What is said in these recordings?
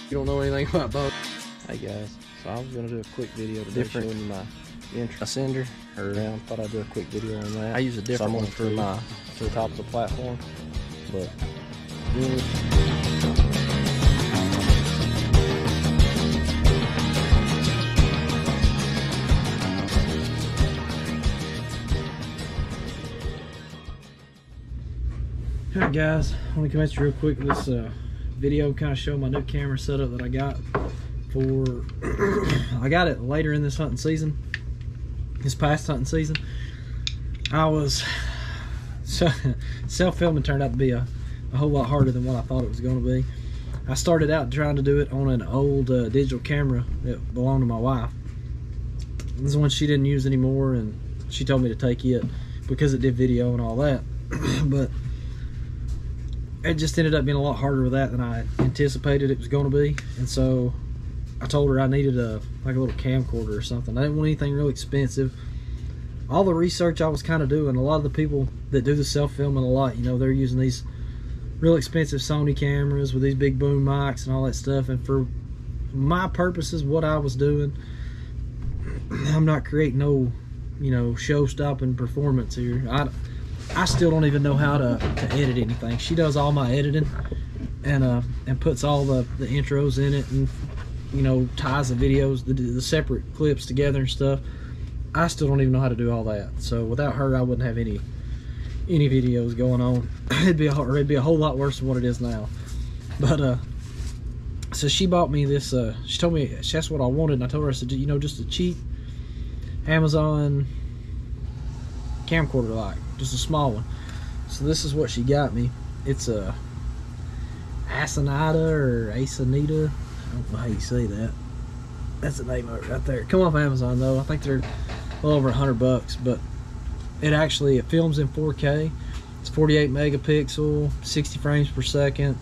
You don't know anything about boats. Hey guys, so I was gonna do a quick video today showing you my sender around. Thought I'd do a quick video on that. I use a different one for the top of the platform, but Alright guys, I want to come at you real quick with this video, kind of show my new camera setup that I got for I got it later in this hunting season, this past hunting season. I was self-filming turned out to be a whole lot harder than what I thought it was going to be. I started out trying to do it on an old digital camera that belonged to my wife. This is one she didn't use anymore, and she told me to take it because it did video and all that. But it just ended up being a lot harder with that than I anticipated it was going to be, and so I told her I needed like a little camcorder or something. I didn't want anything really expensive. All the research I was kind of doing, a lot of the people that do the self-filming a lot, you know, they're using these real expensive Sony cameras with these big boom mics and all that stuff, and for my purposes, what I was doing, I'm not creating no, you know, show-stopping performance here. I still don't even know how to edit anything. She does all my editing and puts all the intros in it, and you know, ties the videos, the separate clips together and stuff. I still don't even know how to do all that. So without her, I wouldn't have any videos going on. it'd be a whole lot worse than what it is now. But so she bought me this. She told me that's what I wanted, and I told her, I said, you know, just a cheap Amazon camcorder, like just a small one. So this is what she got me. It's a Asanita or Asanita, I don't know how you say that. That's the name of it right there. Come off Amazon though. I think they're well over $100, but it films in 4K. It's 48 megapixel, 60 frames per second.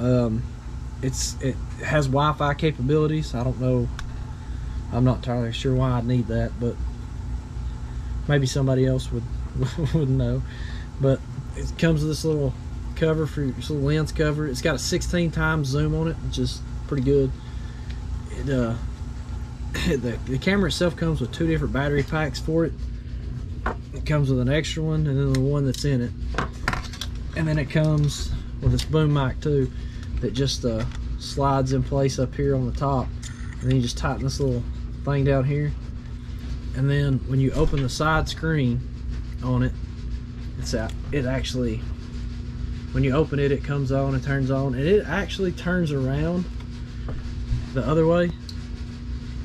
It has Wi-Fi capabilities. I don't know, I'm not entirely sure why I need that, but maybe somebody else would know. But it comes with this little cover for this little lens cover. It's got a 16 times zoom on it, which is pretty good. The camera itself comes with 2 different battery packs for it. It comes with an extra one and then the one that's in it, and then it comes with this boom mic too that just slides in place up here on the top, and then you just tighten this little thing down here, and then when you open the side screen on it, it actually, when you open it, it comes on and turns on, and it actually turns around the other way.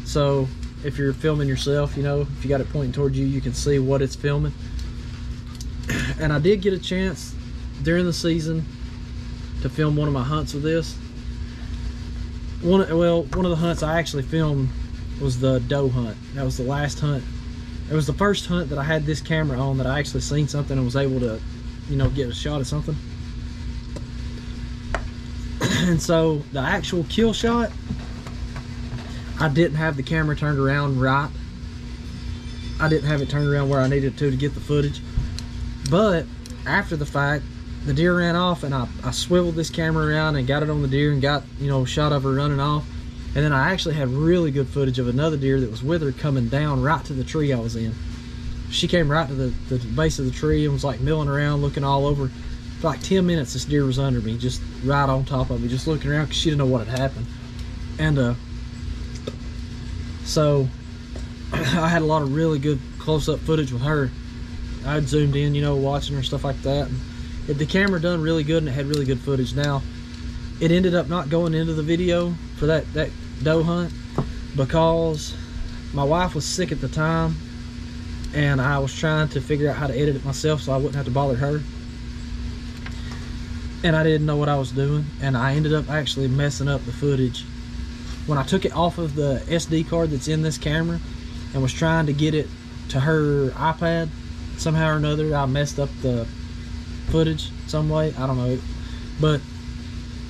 So if you're filming yourself, you know, if you got it pointing towards you, you can see what it's filming. And I did get a chance during the season to film one of my hunts with this. One of the hunts I actually filmed was the doe hunt. That was the last hunt. It was the first hunt that I had this camera on that I actually seen something and was able to, you know, get a shot at something. And so the actual kill shot, I didn't have the camera turned around right. I didn't have it turned around where I needed to get the footage. But after the fact, the deer ran off, and I swiveled this camera around and got it on the deer and got, you know, a shot of her running off. And then I actually had really good footage of another deer that was with her coming down right to the tree I was in. She came right to the base of the tree and was like milling around, looking all over. For like 10 minutes, this deer was under me, just right on top of me, just looking around because she didn't know what had happened. And so I had a lot of really good close-up footage with her. I'd zoomed in, you know, watching her, stuff like that. And the camera done really good, and it had really good footage. Now, it ended up not going into the video for that doe hunt because my wife was sick at the time, and I was trying to figure out how to edit it myself so I wouldn't have to bother her. And I didn't know what I was doing, and I ended up actually messing up the footage. When I took it off of the SD card that's in this camera and was trying to get it to her iPad, somehow or another I messed up the footage some way, I don't know, but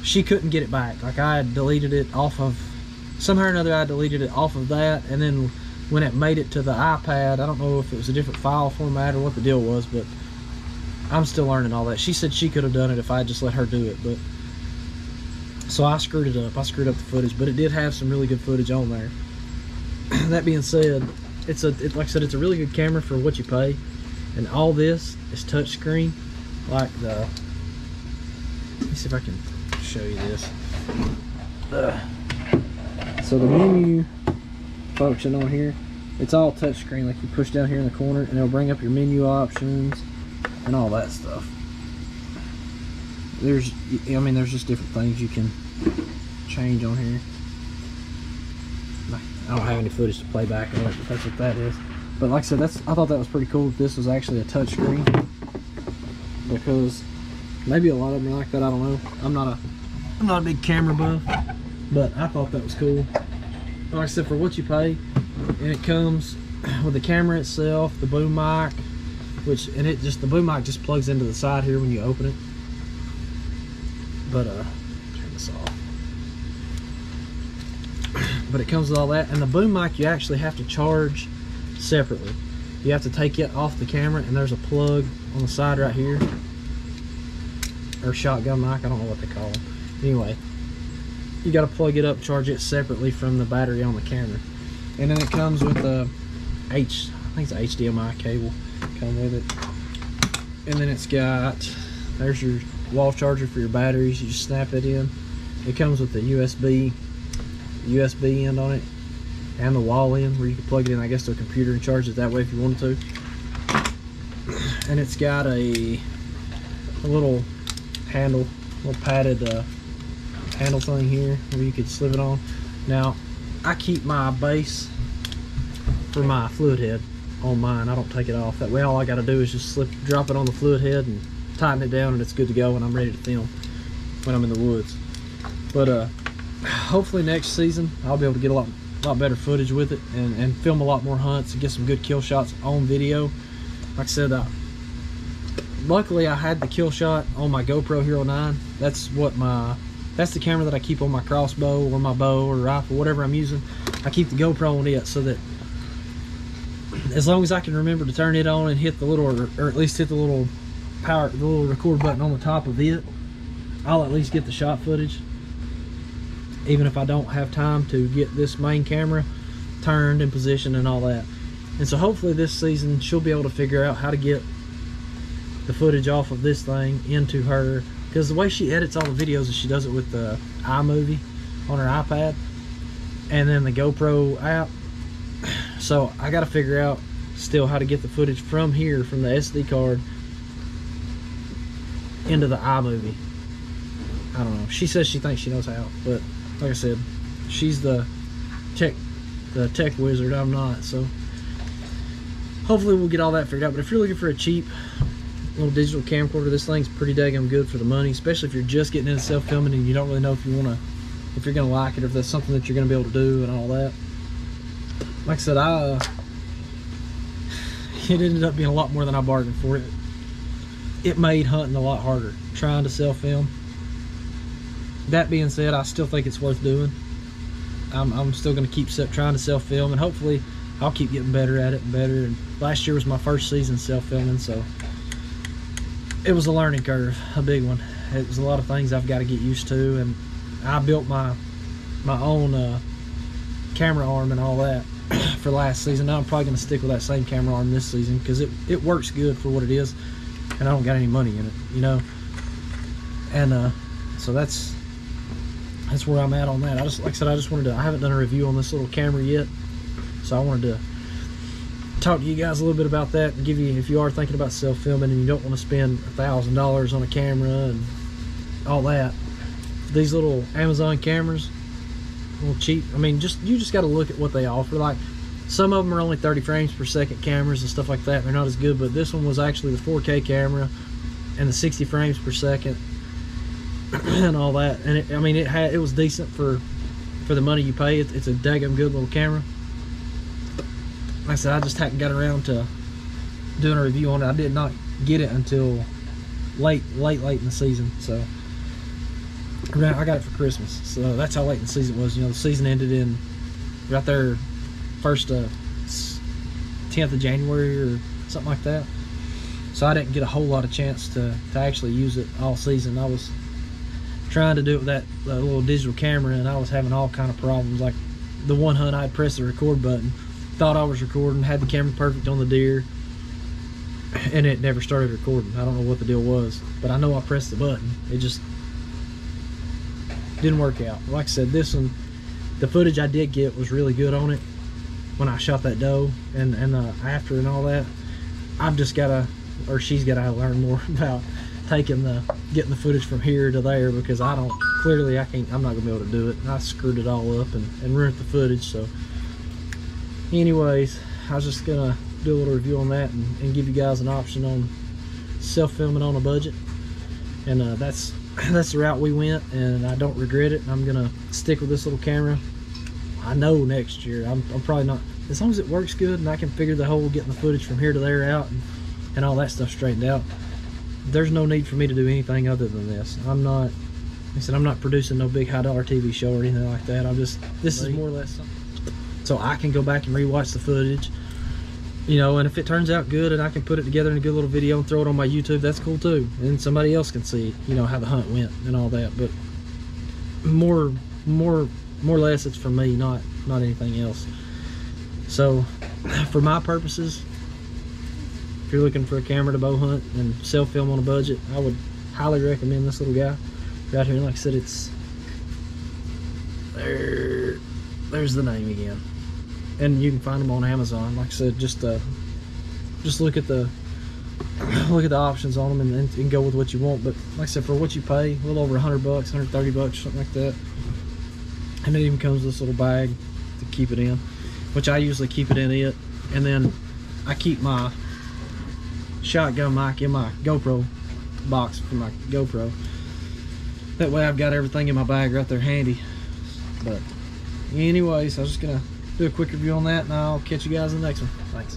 she couldn't get it back. Like, I had deleted it off of, somehow or another I deleted it off of that, and then when it made it to the iPad, I don't know if it was a different file format or what the deal was, but I'm still learning all that. She said she could have done it if I just let her do it, but So I screwed it up. I screwed up the footage, but it did have some really good footage on there. That being said, like I said, it's a really good camera for what you pay, and all this is touchscreen. Like let me see if I can show you this. So the menu function on here, it's all touchscreen. Like you push down here in the corner, and it'll bring up your menu options and all that stuff. There's just different things you can change on here. I don't have any footage to play back on it, but that's what that is. But like I said, I thought that was pretty cool if this was actually a touch screen, because maybe a lot of them are like that. I don't know. I'm not a big camera buff, but I thought that was cool. Like I said, for what you pay, and it comes with the camera itself, the boom mic, the boom mic just plugs into the side here when you open it. But turn this off. But it comes with all that, and the boom mic you actually have to charge separately. You have to take it off the camera, and there's a plug on the side right here, or shotgun mic, I don't know what they call them. Anyway, you got to plug it up, charge it separately from the battery on the camera. And then it comes with a I think it's an HDMI cable come with it. And then it's got, there's your wall charger for your batteries. You just snap it in. It comes with the USB end on it, and the wall end where you can plug it in, I guess, to a computer and charge it that way if you wanted to. And it's got a little handle, little padded handle thing here where you could slip it on. Now, I keep my base for my fluid head on mine. I don't take it off. That way all I got to do is just drop it on the fluid head and tighten it down, and it's good to go when I'm ready to film when I'm in the woods. But hopefully next season I'll be able to get a lot better footage with it, and film a lot more hunts and get some good kill shots on video. Like I said, luckily I had the kill shot on my GoPro Hero 9. That's the camera that I keep on my crossbow or my bow or rifle, whatever I'm using. I keep the GoPro on it so that as long as I can remember to turn it on and hit the little, or at least hit the little record button on the top of it, I'll at least get the shot footage, even if I don't have time to get this main camera turned in position and all that. And so hopefully this season she'll be able to figure out how to get the footage off of this thing into her, because the way she edits all the videos is she does it with the iMovie on her iPad and then the GoPro app. So I got to figure out still how to get the footage from here, from the SD card, into the iMovie. I don't know. She says she thinks she knows how, but like I said, she's the tech wizard. I'm not. So hopefully we'll get all that figured out. But if you're looking for a cheap little digital camcorder, this thing's pretty daggum good for the money, especially if you're just getting into self-filming and you don't really know if you're gonna like it, or if that's something that you're gonna be able to do and all that. Like I said, it ended up being a lot more than I bargained for. It made hunting a lot harder, trying to self-film. That being said, I still think it's worth doing. I'm still going to keep trying to self-film, and hopefully I'll keep getting better at it and better. And last year was my first season self-filming, so it was a learning curve, a big one. It was a lot of things I've got to get used to, and I built my own camera arm and all that for last season. Now I'm probably going to stick with that same camera arm this season, because it works good for what it is, and I don't got any money in it, you know. And so that's where I'm at on that. Like I said, I haven't done a review on this little camera yet, so I wanted to talk to you guys a little bit about that and give you, if you are thinking about self-filming and you don't want to spend $1,000 on a camera and all that, these little Amazon cameras, a little cheap. I mean, you just got to look at what they offer. Like, some of them are only 30 frames per second cameras and stuff like that. They're not as good, but this one was actually the 4K camera and the 60 frames per second and all that. And it was decent for the money you pay. It's a daggum good little camera. Like I said, I just hadn't got around to doing a review on it. I did not get it until late in the season. So I got it for Christmas. So that's how late in the season was. You know, the season ended in right there first 10th of January or something like that. So I didn't get a whole lot of chance to actually use it all season. I was trying to do it with that little digital camera, and I was having all kind of problems. Like the one hunt, I'd pressed the record button, thought I was recording, had the camera perfect on the deer, and it never started recording. I don't know what the deal was, but I know I pressed the button. It just didn't work out. Like I said, this one, the footage I did get was really good on it when I shot that doe, and after and all that. I've just gotta, or she's gotta learn more about getting the footage from here to there, because I don't, clearly I'm not gonna be able to do it. I screwed it all up and ruined the footage. So anyways, I was just gonna do a little review on that and give you guys an option on self-filming on a budget. And that's the route we went, and I don't regret it. I'm gonna stick with this little camera. I know next year I'm probably not, as long as it works good and I can figure the whole getting the footage from here to there out and all that stuff straightened out, there's no need for me to do anything other than this. I'm not, like I said, I'm not producing no big high-dollar TV show or anything like that. This is more or less something so I can go back and rewatch the footage, you know, and if it turns out good and I can put it together in a good little video and throw it on my YouTube, that's cool too. And somebody else can see, you know, how the hunt went and all that. But more or less, it's for me, not anything else. So for my purposes, if you're looking for a camera to bow hunt and self-film on a budget, I would highly recommend this little guy right here. And like I said, it's there's the name again, and you can find them on Amazon. Like I said, just look at the options on them and go with what you want. But like I said, for what you pay, a little over $100, $130, something like that. And it even comes with this little bag to keep it in, which I usually keep it in it. And then I keep my shotgun mic in my GoPro box for my GoPro. That way I've got everything in my bag right there handy. But anyways, I was just gonna do a quick review on that, and I'll catch you guys in the next one. Thanks.